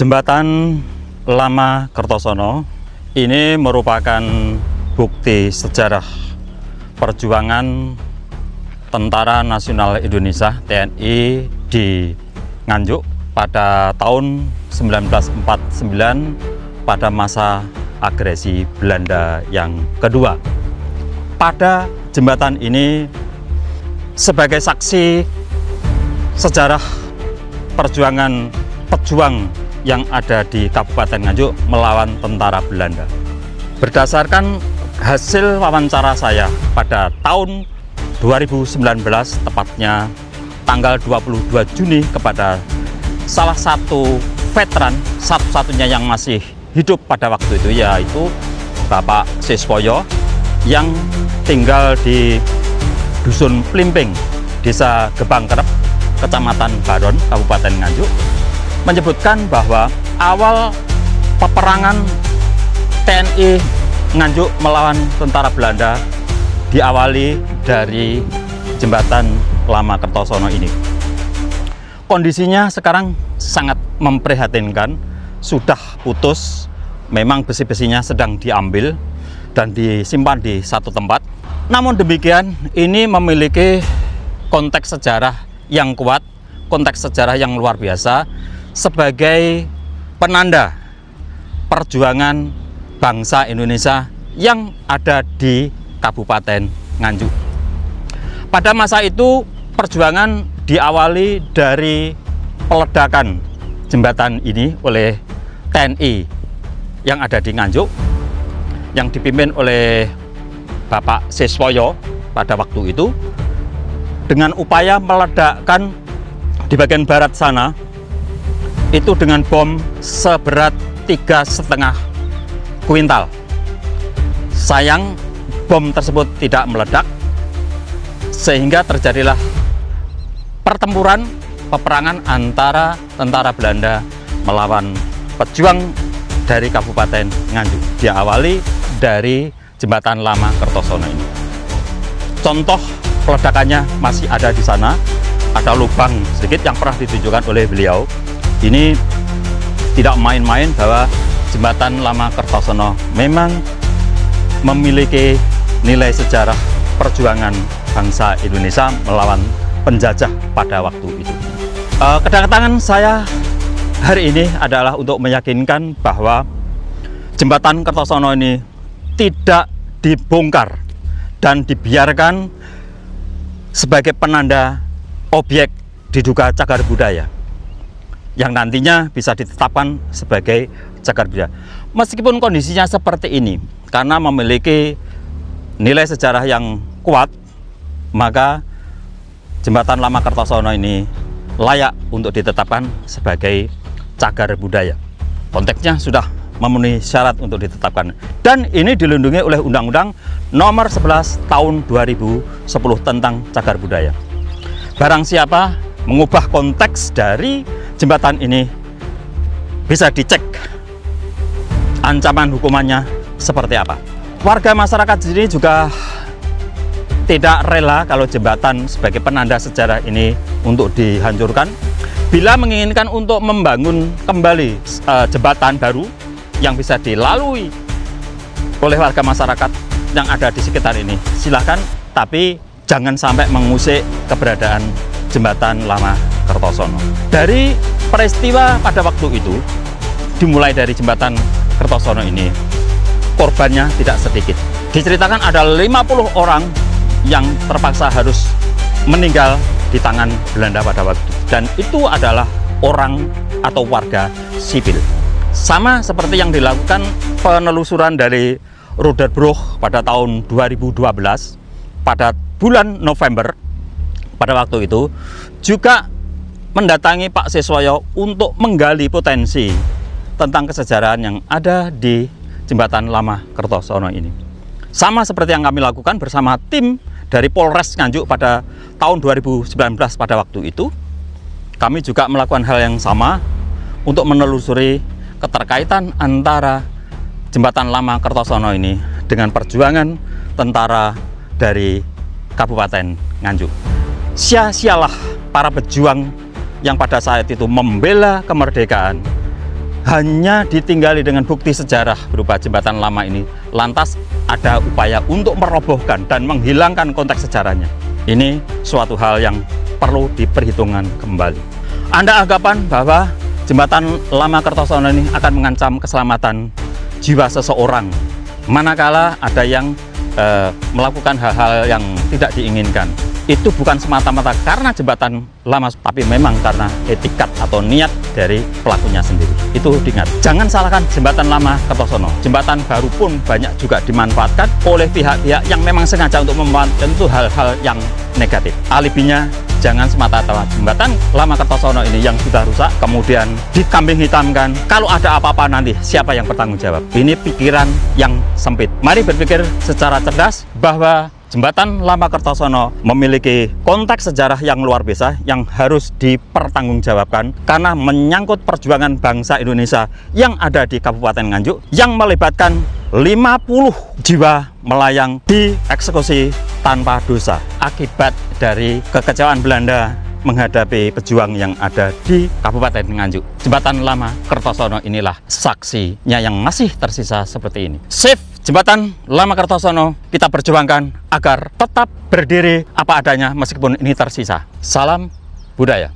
Jembatan Lama Kertosono ini merupakan bukti sejarah perjuangan Tentara Nasional Indonesia (TNI) di Nganjuk pada tahun 1949 pada masa agresi Belanda yang kedua. Pada jembatan ini sebagai saksi sejarah perjuangan pejuang yang ada di Kabupaten Nganjuk melawan tentara Belanda. Berdasarkan hasil wawancara saya pada tahun 2019, tepatnya tanggal 22 Juni, kepada salah satu veteran satu-satunya yang masih hidup pada waktu itu, yaitu Bapak Siswoyo yang tinggal di Dusun Plimping, Desa Gebang Kerep, Kecamatan Baron, Kabupaten Nganjuk, menyebutkan bahwa awal peperangan TNI Nganjuk melawan tentara Belanda diawali dari jembatan Lama Kertosono ini. Kondisinya sekarang sangat memprihatinkan, sudah putus, memang besi-besinya sedang diambil dan disimpan di satu tempat. Namun demikian, ini memiliki konteks sejarah yang kuat, konteks sejarah yang luar biasa, sebagai penanda perjuangan bangsa Indonesia yang ada di Kabupaten Nganjuk. Pada masa itu perjuangan diawali dari peledakan jembatan ini oleh TNI yang ada di Nganjuk, yang dipimpin oleh Bapak Siswoyo pada waktu itu, dengan upaya meledakkan di bagian barat sana itu dengan bom seberat 3,5 kuintal. Sayang, bom tersebut tidak meledak, sehingga terjadilah pertempuran, peperangan antara tentara Belanda melawan pejuang dari Kabupaten Nganjuk. Diawali dari jembatan Lama Kertosono ini. Contoh peledakannya masih ada di sana, ada lubang sedikit yang pernah ditunjukkan oleh beliau. Ini tidak main-main bahwa jembatan Lama Kertosono memang memiliki nilai sejarah perjuangan bangsa Indonesia melawan penjajah pada waktu itu. Kedatangan saya hari ini adalah untuk meyakinkan bahwa jembatan Kertosono ini tidak dibongkar dan dibiarkan sebagai penanda objek diduga cagar budaya yang nantinya bisa ditetapkan sebagai cagar budaya. Meskipun kondisinya seperti ini, karena memiliki nilai sejarah yang kuat, maka jembatan Lama Kertosono ini layak untuk ditetapkan sebagai cagar budaya. Konteksnya sudah memenuhi syarat untuk ditetapkan, dan ini dilindungi oleh Undang-Undang Nomor 11 Tahun 2010 tentang cagar budaya. Barang siapa mengubah konteks dari jembatan ini, bisa dicek ancaman hukumannya seperti apa. Warga masyarakat di sini juga tidak rela kalau jembatan sebagai penanda sejarah ini untuk dihancurkan. Bila menginginkan untuk membangun kembali jembatan baru yang bisa dilalui oleh warga masyarakat yang ada di sekitar ini, silakan, tapi jangan sampai mengusik keberadaan jembatan Lama Kertosono. Dari peristiwa pada waktu itu, dimulai dari jembatan Kertosono ini, korbannya tidak sedikit. Diceritakan ada 50 orang yang terpaksa harus meninggal di tangan Belanda pada waktu itu, dan itu adalah orang atau warga sipil. Sama seperti yang dilakukan penelusuran dari Roderbroek pada tahun 2012, pada bulan November pada waktu itu juga mendatangi Pak Siswoyo untuk menggali potensi tentang kesejarahan yang ada di jembatan Lama Kertosono ini. Sama seperti yang kami lakukan bersama tim dari Polres Nganjuk pada tahun 2019 pada waktu itu, kami juga melakukan hal yang sama untuk menelusuri keterkaitan antara jembatan Lama Kertosono ini dengan perjuangan tentara dari Kabupaten Nganjuk. Sia-sialah para pejuang yang pada saat itu membela kemerdekaan hanya ditinggali dengan bukti sejarah berupa jembatan lama ini, lantas ada upaya untuk merobohkan dan menghilangkan konteks sejarahnya. Ini suatu hal yang perlu diperhitungkan kembali. Anda anggapan bahwa jembatan lama Kertosono ini akan mengancam keselamatan jiwa seseorang, manakala ada yang melakukan hal-hal yang tidak diinginkan. Itu bukan semata-mata karena jembatan lama, tapi memang karena etikat atau niat dari pelakunya sendiri. Itu diingat. Jangan salahkan jembatan lama Kertosono. Jembatan baru pun banyak juga dimanfaatkan oleh pihak-pihak yang memang sengaja untuk memanfaatkan itu hal-hal yang negatif. Alibinya jangan semata-mata jembatan lama Kertosono ini yang sudah rusak kemudian dikambing hitamkan. Kalau ada apa-apa nanti siapa yang bertanggung jawab? Ini pikiran yang sempit. Mari berpikir secara cerdas bahwa jembatan lama Kertosono memiliki konteks sejarah yang luar biasa yang harus dipertanggungjawabkan karena menyangkut perjuangan bangsa Indonesia yang ada di Kabupaten Nganjuk yang melibatkan 50 jiwa melayang dieksekusi tanpa dosa akibat dari kekecewaan Belanda menghadapi pejuang yang ada di Kabupaten Nganjuk. Jembatan lama Kertosono inilah saksinya yang masih tersisa seperti ini. Save jembatan lama Kertosono, kita perjuangkan agar tetap berdiri apa adanya meskipun ini tersisa. Salam budaya.